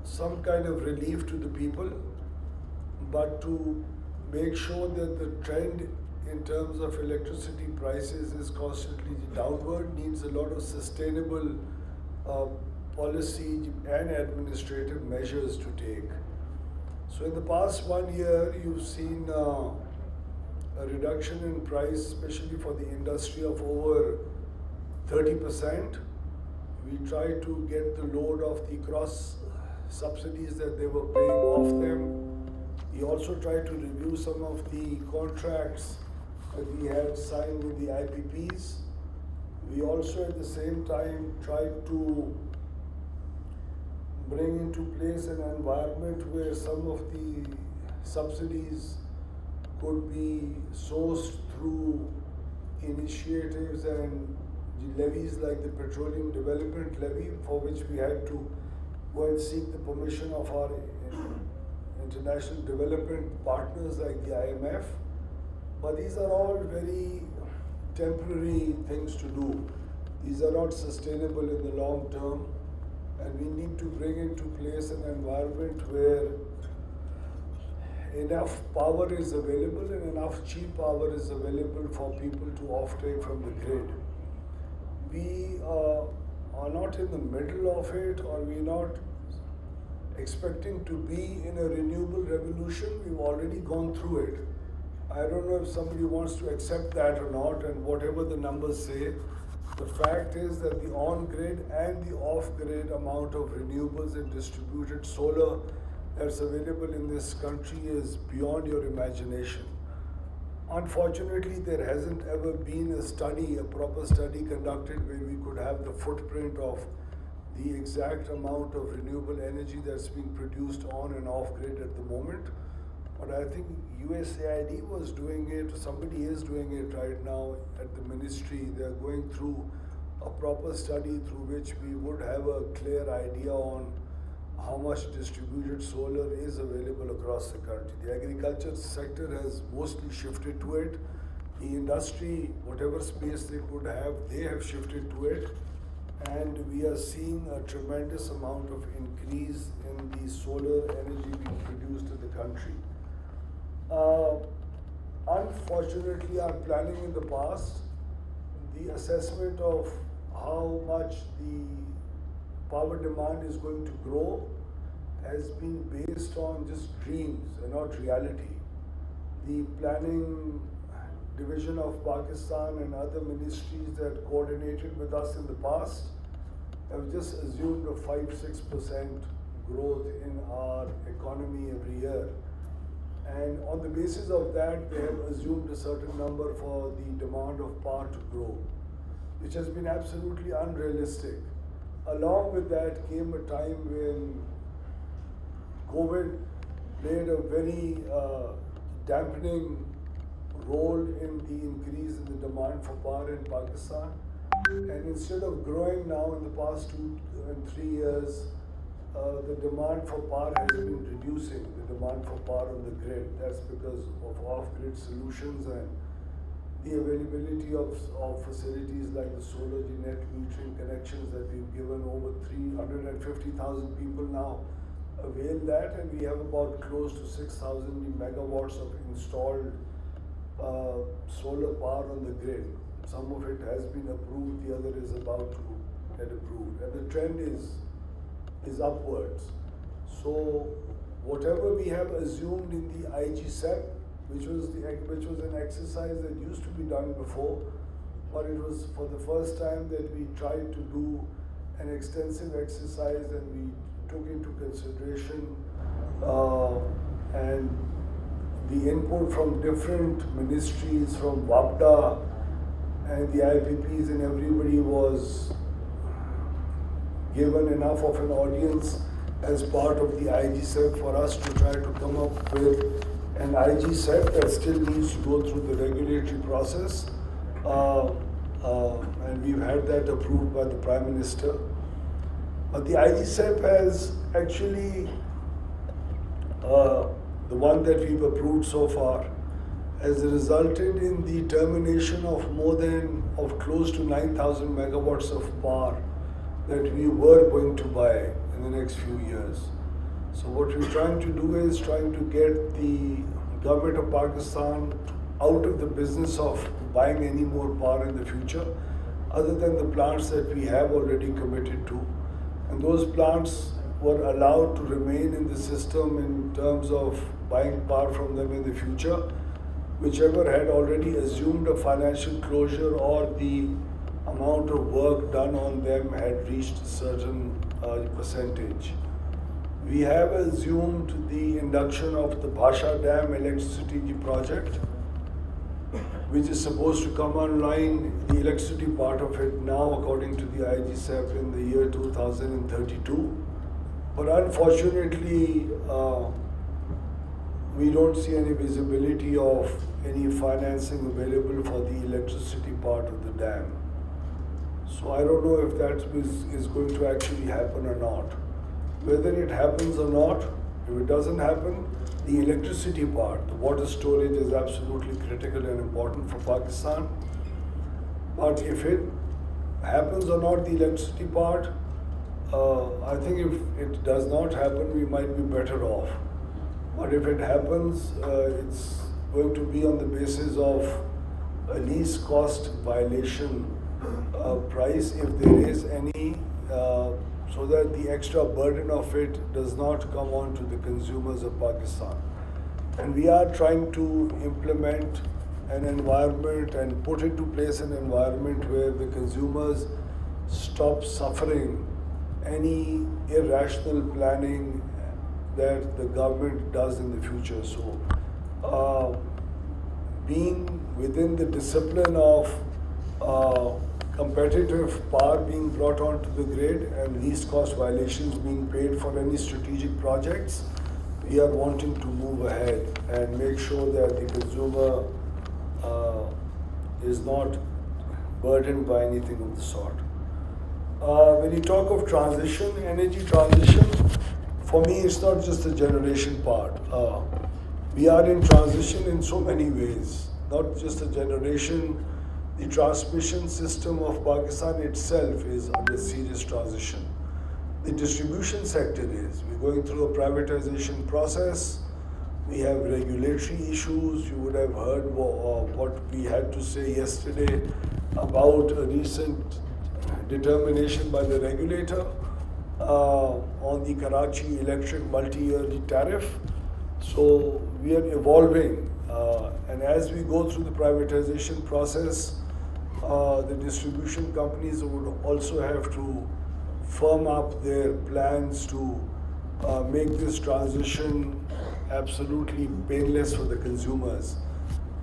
some kind of relief to the people, but to make sure that the trend in terms of electricity prices is constantly downward needs a lot of sustainable policy and administrative measures to take. So in the past 1 year, you've seen a reduction in price, especially for the industry, of over 30%. We tried to get the load of the cross subsidies that they were paying off them. We also tried to review some of the contracts that we had signed with the IPPs. We also at the same time tried to bring into place an environment where some of the subsidies could be sourced through initiatives and levies like the Petroleum Development Levy, for which we had to go and seek the permission of our international development partners like the IMF. But these are all very temporary things to do. These are not sustainable in the long term, and we need to bring into place an environment where enough power is available and enough cheap power is available for people to offtake from the grid. We are not in the middle of it, or we're not expecting to be in a renewable revolution. We've already gone through it. I don't know if somebody wants to accept that or not, and whatever the numbers say, the fact is that the on-grid and the off-grid amount of renewables and distributed solar that's available in this country is beyond your imagination. Unfortunately, there hasn't ever been a study, a proper study conducted where we could have the footprint of the exact amount of renewable energy that's being produced on and off-grid at the moment. But I think USAID was doing it, somebody is doing it right now at the ministry. They're going through a proper study through which we would have a clear idea on how much distributed solar is available across the country. The agriculture sector has mostly shifted to it. The industry, whatever space they could have, they have shifted to it. And we are seeing a tremendous amount of increase in the solar energy being produced in the country. Unfortunately, our planning in the past, the assessment of how much the power demand is going to grow has been based on just dreams and not reality. The planning division of Pakistan and other ministries that coordinated with us in the past have just assumed a 5-6% growth in our economy every year. And on the basis of that, they have assumed a certain number for the demand of power to grow, which has been absolutely unrealistic. Along with that came a time when COVID played a very dampening role in the increase in the demand for power in Pakistan. And instead of growing now in the past 2 and 3 years, the demand for power has been reducing, the demand for power on the grid. That's because of off-grid solutions and the availability of facilities like the solar net metering connections that we've given. Over 350,000 people now avail that, and we have about close to 6,000 megawatts of installed solar power on the grid. Some of it has been approved, the other is about to get approved, and the trend is upwards. So whatever we have assumed in the IGCEP, which was an exercise that used to be done before, but it was for the first time that we tried to do an extensive exercise, and we took into consideration and the input from different ministries, from WAPDA and the IPPs, and everybody was given enough of an audience as part of the IGCEP for us to try to come up with an IGCEP that still needs to go through the regulatory process. And we've had that approved by the Prime Minister. But the IGCEP has actually, the one that we've approved so far, has resulted in the termination of close to 9,000 megawatts of power that we were going to buy in the next few years. So what we're trying to do is trying to get the government of Pakistan out of the business of buying any more power in the future, other than the plants that we have already committed to. And those plants were allowed to remain in the system in terms of buying power from them in the future, whichever had already assumed a financial closure or the amount of work done on them had reached a certain percentage. We have assumed the induction of the Bhasha Dam electricity project, which is supposed to come online, the electricity part of it now, according to the IGSEP, in the year 2032. But unfortunately, we don't see any visibility of any financing available for the electricity part of the dam. So I don't know if that is going to actually happen or not. Whether it happens or not, if it doesn't happen, the electricity part, the water storage is absolutely critical and important for Pakistan. But if it happens or not, the electricity part, I think if it does not happen, we might be better off. But if it happens, it's going to be on the basis of a least cost violation price, if there is any, so that the extra burden of it does not come on to the consumers of Pakistan. And we are trying to implement an environment and put into place an environment where the consumers stop suffering any irrational planning that the government does in the future. So, being within the discipline of competitive power being brought onto the grid and least cost violations being paid for any strategic projects, we are wanting to move ahead and make sure that the consumer is not burdened by anything of the sort. When you talk of transition, energy transition, for me it's not just the generation part. We are in transition in so many ways, not just the generation. The transmission system of Pakistan itself is under serious transition. The distribution sector is. We're going through a privatization process. We have regulatory issues. You would have heard what we had to say yesterday about a recent determination by the regulator on the Karachi electric multi-yearly tariff. So we are evolving, and as we go through the privatization process, the distribution companies would also have to firm up their plans to make this transition absolutely painless for the consumers.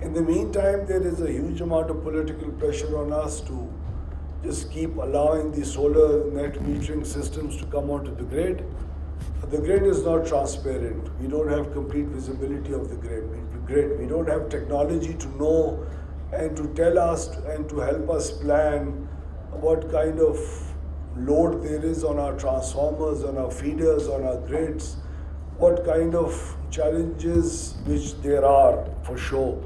In the meantime, there is a huge amount of political pressure on us to just keep allowing the solar net metering systems to come onto the grid. The grid is not transparent. We don't have complete visibility of the grid. We don't have technology to know and to tell us and to help us plan what kind of load there is on our transformers, on our feeders, on our grids, what kind of challenges, which there are for sure.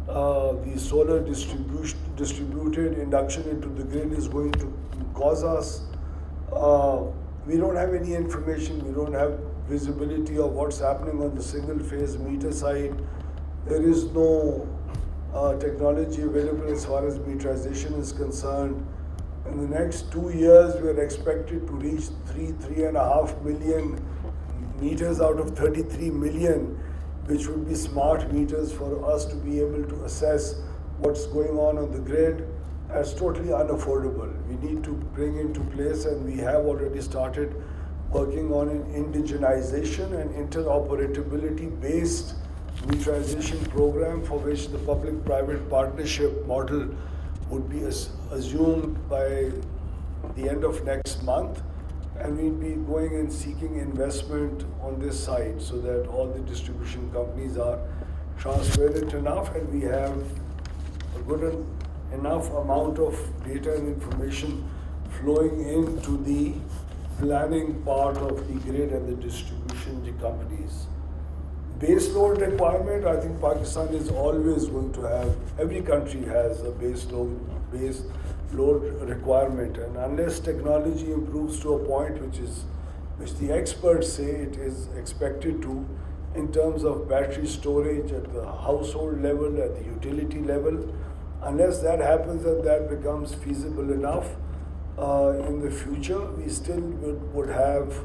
The solar distributed induction into the grid is going to cause us. We don't have any information, we don't have visibility of what's happening on the single phase meter side. There is no technology available as far as meterization is concerned. In the next 2 years, we are expected to reach 3.5 million meters out of 33 million, which would be smart meters for us to be able to assess what's going on the grid. That's totally unaffordable. We need to bring into place, and we have already started working on an indigenization and interoperability based meterization program, for which the public-private partnership model would be assumed by the end of next month, and we'll be going and seeking investment on this side so that all the distribution companies are transparent enough and we have a good enough amount of data and information flowing into the planning part of the grid and the distribution companies. Base load requirement, I think Pakistan is always going to have, every country has a base load requirement, and unless technology improves to a point which is which the experts say it is expected to, in terms of battery storage at the household level, at the utility level. Unless that happens and that becomes feasible enough in the future, we still would have,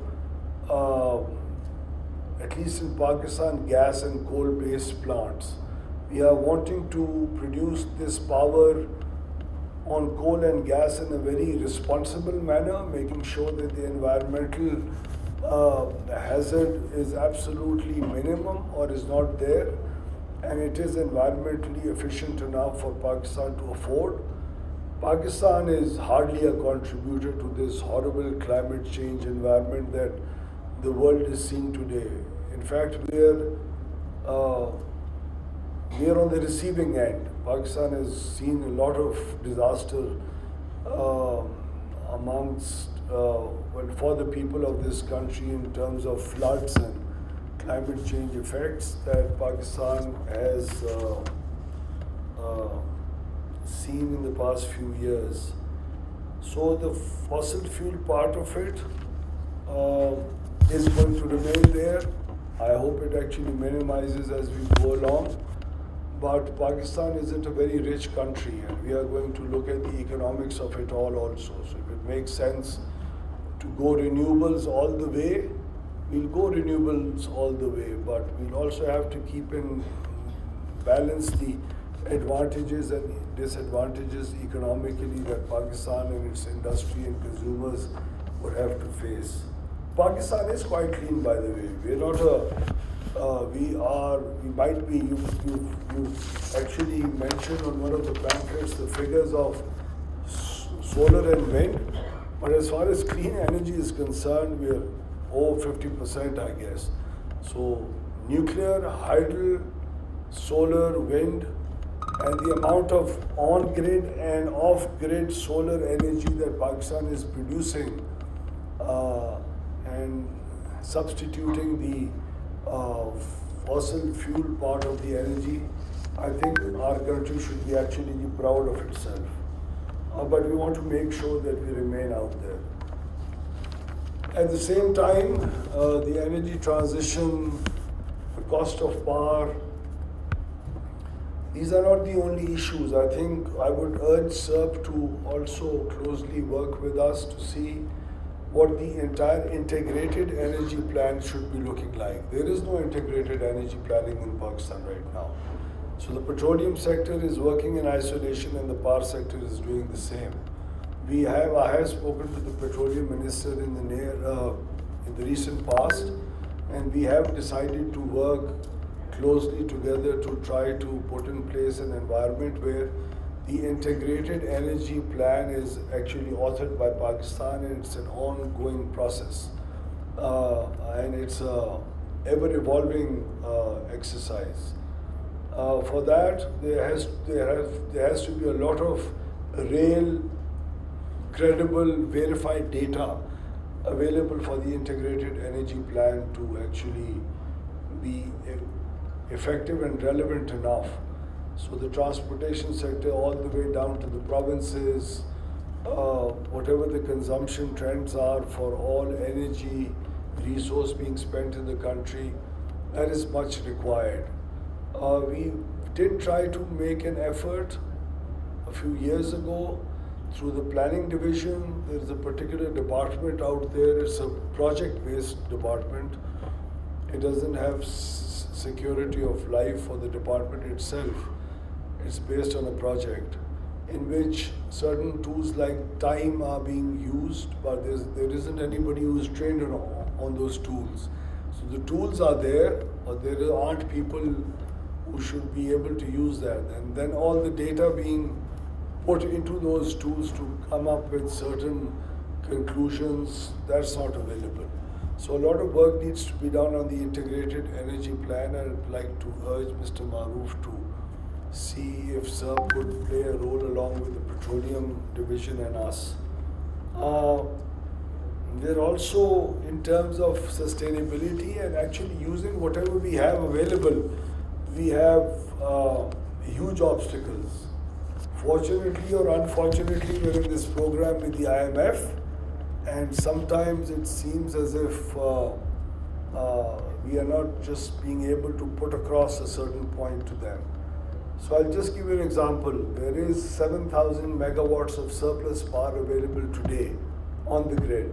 at least in Pakistan, gas and coal-based plants. We are wanting to produce this power on coal and gas in a very responsible manner, making sure that the environmental hazard is absolutely minimum or is not there, and it is environmentally efficient enough for Pakistan to afford. Pakistan is hardly a contributor to this horrible climate change environment that the world is seeing today. In fact, we are on the receiving end. Pakistan has seen a lot of disaster for the people of this country in terms of floods and climate change effects that Pakistan has seen in the past few years. So the fossil fuel part of it is going to remain there. I hope it actually minimizes as we go along. But Pakistan isn't a very rich country, and we are going to look at the economics of it all also. So if it makes sense to go renewables all the way, we'll go renewables all the way, but we'll also have to keep in balance the advantages and disadvantages economically that Pakistan and its industry and consumers would have to face. Pakistan is quite clean, by the way. We're not we might be, you actually mentioned on one of the pamphlets the figures of solar and wind, but as far as clean energy is concerned, we're over 50%, I guess. So nuclear, hydro, solar, wind, and the amount of on-grid and off-grid solar energy that Pakistan is producing and substituting the fossil fuel part of the energy, I think our country should be actually proud of itself. But we want to make sure that we remain out there. At the same time, the energy transition, the cost of power, these are not the only issues. I think I would urge SERP to also closely work with us to see what the entire integrated energy plan should be looking like. There is no integrated energy planning in Pakistan right now. So the petroleum sector is working in isolation and the power sector is doing the same. I have spoken to the petroleum minister in the recent past, and we have decided to work closely together to try to put in place an environment where the integrated energy plan is actually authored by Pakistan, and it's an ongoing process. And it's a ever-evolving exercise. For that, there has to be a lot of real, credible, verified data available for the integrated energy plan to actually be effective and relevant enough. So the transportation sector all the way down to the provinces, whatever the consumption trends are for all energy resource being spent in the country, that is much required. We did try to make an effort a few years ago through the planning division. There is a particular department out there. It's a project-based department. It doesn't have security of life for the department itself. It's based on a project in which certain tools like time are being used, but there isn't anybody who's trained on those tools. So the tools are there, but there aren't people who should be able to use that. And then all the data being put into those tools to come up with certain conclusions, that's not available. So a lot of work needs to be done on the integrated energy plan, and I'd like to urge Mr. Maroof to see if SERP could play a role along with the petroleum division and us. We're also, in terms of sustainability and actually using whatever we have available, we have huge obstacles. Fortunately or unfortunately, we're in this program with the IMF, and sometimes it seems as if we are not just being able to put across a certain point to them. So I'll just give you an example. There is 7,000 megawatts of surplus power available today on the grid.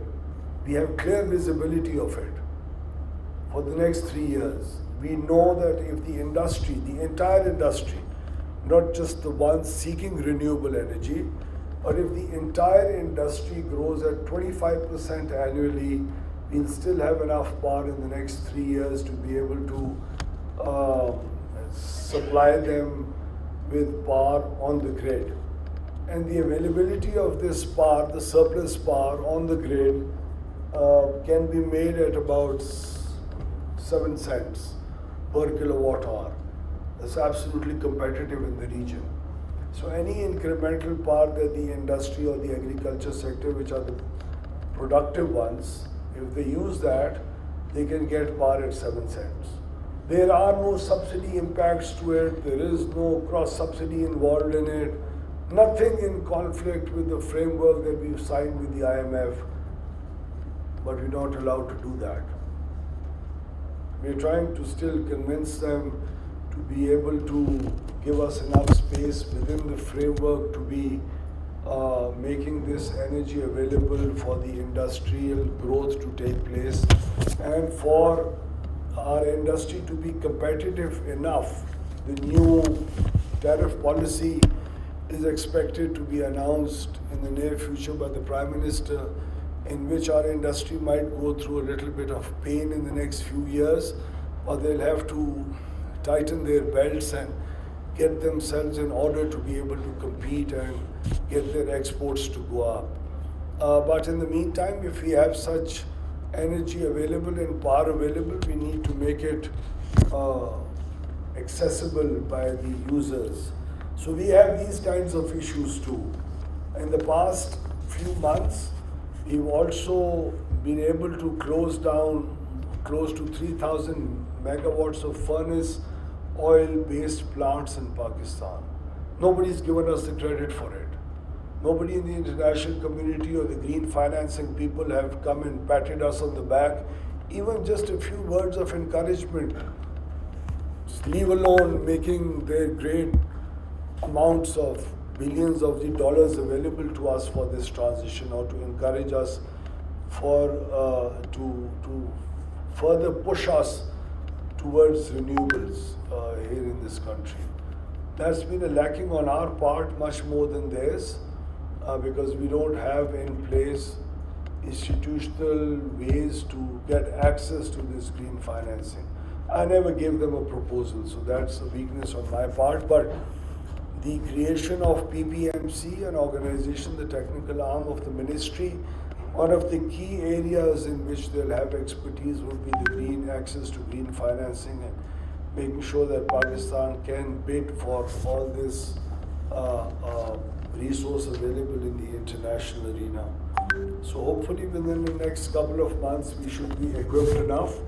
We have clear visibility of it for the next 3 years. We know that if the industry, the entire industry, not just the ones seeking renewable energy, but if the entire industry grows at 25% annually, we'll still have enough power in the next 3 years to be able to supply them with power on the grid. And the availability of this power, the surplus power on the grid, can be made at about 7 cents per kilowatt hour. That's absolutely competitive in the region. So any incremental power that the industry or the agriculture sector, which are the productive ones, if they use that, they can get power at 7 cents. There are no subsidy impacts to it. There is no cross-subsidy involved in it. Nothing in conflict with the framework that we've signed with the IMF, but we're not allowed to do that. We're trying to still convince them to be able to give us enough space within the framework to be making this energy available for the industrial growth to take place and for our industry to be competitive enough. The new tariff policy is expected to be announced in the near future by the Prime Minister, in which our industry might go through a little bit of pain in the next few years, or they'll have to tighten their belts and get themselves in order to be able to compete and get their exports to go up. But in the meantime, if we have such energy available and power available, we need to make it accessible by the users. So we have these kinds of issues too. In the past few months, we've also been able to close down close to 3,000 megawatts of furnace oil-based plants in Pakistan. Nobody's given us the credit for it. Nobody in the international community or the green financing people have come and patted us on the back. Even just a few words of encouragement, leave alone making their great amounts of billions of the dollars available to us for this transition, or to encourage us for to further push us towards renewables here in this country. That's been a lacking on our part much more than theirs, because we don't have in place institutional ways to get access to this green financing. I never gave them a proposal, so that's a weakness on my part. But the creation of PPMC, an organization, the technical arm of the ministry, one of the key areas in which they'll have expertise will be the green access to green financing and making sure that Pakistan can bid for all this resource available in the international arena. So hopefully within the next couple of months we should be equipped enough,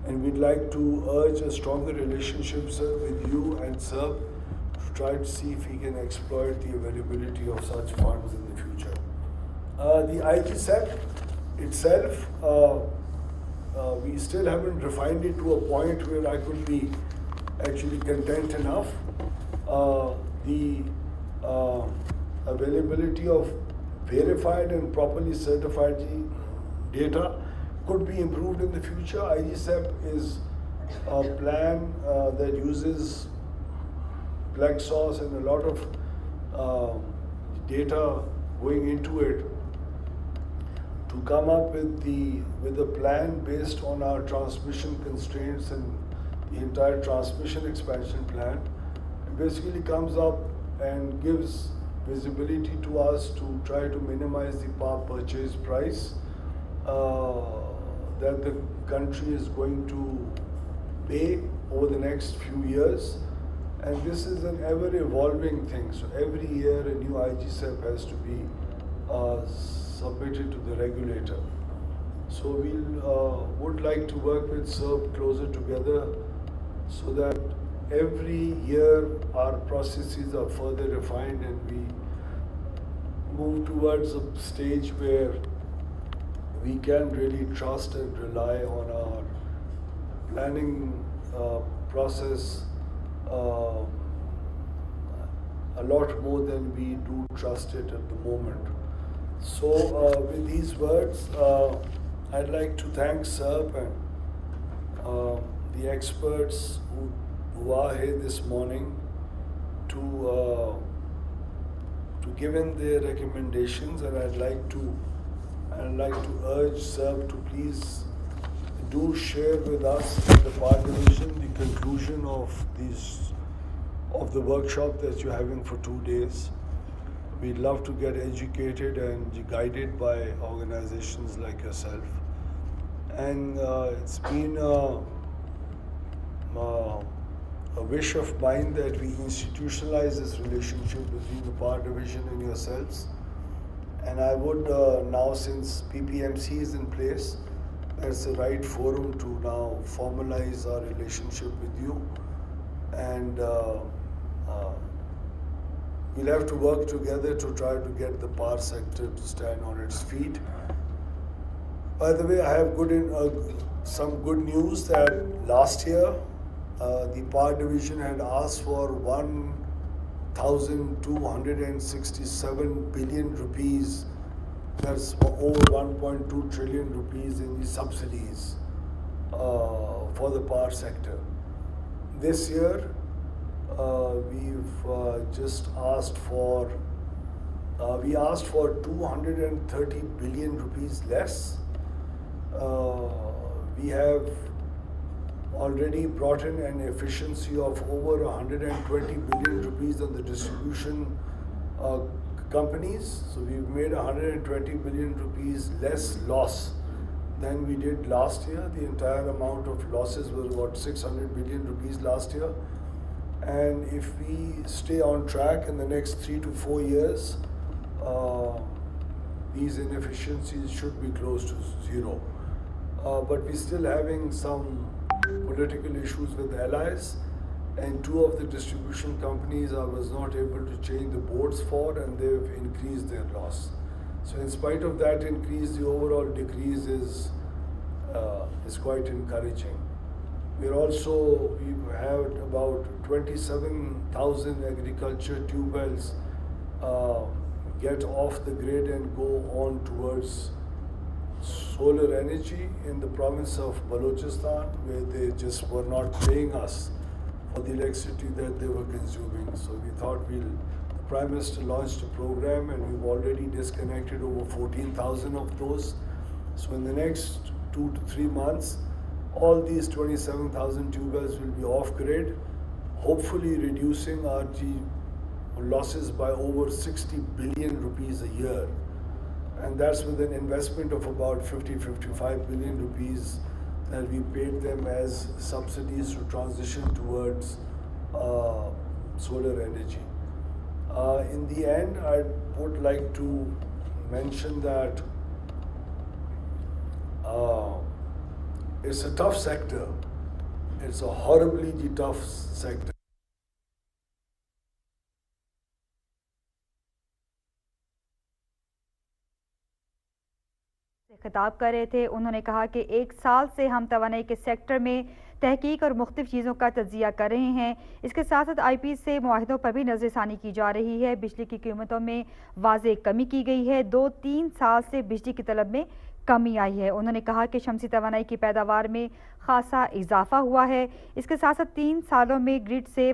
and we'd like to urge a stronger relationship, sir, with you and SERB to try to see if we can exploit the availability of such funds in the future. The IGCEP itself, we still haven't refined it to a point where I could be actually content enough. The availability of verified and properly certified data could be improved in the future. IGCEP is a plan that uses black sauce and a lot of data going into it to come up with a plan based on our transmission constraints and the entire transmission expansion plan. It basically comes up and gives visibility to us to try to minimize the power purchase price that the country is going to pay over the next few years. And this is an ever-evolving thing. So every year a new IGCEP has to be submitted to the regulator. So we would like to work with SERB closer together so that every year our processes are further refined and we move towards a stage where we can really trust and rely on our planning process a lot more than we do trust it at the moment. So with these words, I'd like to thank SERP and the experts who are here this morning to give in their recommendations, and I'd like to urge SERP to please do share with us in the Power Division the conclusion of the workshop that you're having for 2 days. We'd love to get educated and guided by organizations like yourself. And it's been a wish of mine that we institutionalize this relationship between the Power Division and yourselves. And I would now, since PPMC is in place, that's the right forum to now formalize our relationship with you. And we'll have to work together to try to get the power sector to stand on its feet. By the way, I have some good news that last year the Power Division had asked for 1,267 billion rupees, that's over 1.2 trillion rupees in the subsidies for the power sector. This year, we've just asked for, we asked for 230 billion rupees less. We have already brought in an efficiency of over 120 billion rupees on the distribution companies. So we've made 120 billion rupees less loss than we did last year. The entire amount of losses was about 600 billion rupees last year. And if we stay on track in the next 3 to 4 years, these inefficiencies should be close to zero. But we're still having some political issues with allies, and 2 of the distribution companies I was not able to change the boards for, and they've increased their loss. So in spite of that increase, the overall decrease is quite encouraging. We've had about 27,000 agriculture tube wells get off the grid and go on towards solar energy in the province of Balochistan, where they just were not paying us for the electricity that they were consuming. So we thought the Prime Minister launched a program, and we've already disconnected over 14,000 of those. So in the next 2 to 3 months, all these 27,000 tube wells will be off grid, hopefully reducing our losses by over 60 billion rupees a year. And that's with an investment of about 55 billion rupees that we paid them as subsidies to transition towards solar energy. In the end, I would like to mention that it's a tough sector. It's a horribly tough sector. खिताब कर रहे थे। उन्होंने कहा कि 1 साल से हम तवानाई के सेक्टर में तहकीक और मुख्तलिफ चीज़ों का तज्जिया कर रहे हैं। इसके साथ साथ IP से मुआहिदों पर भी नज़रसानी की जा रही है। बिजली की कीमतों में वाज़े कमी की गई है। 2-3 साल से बिजली की तलब में कमी आई है। उन्होंने कहा कि शमसी तवानाई की पैदावार में खासा इजाफा हुआ है। इसके साथ साथ 3 सालों में ग्रिड से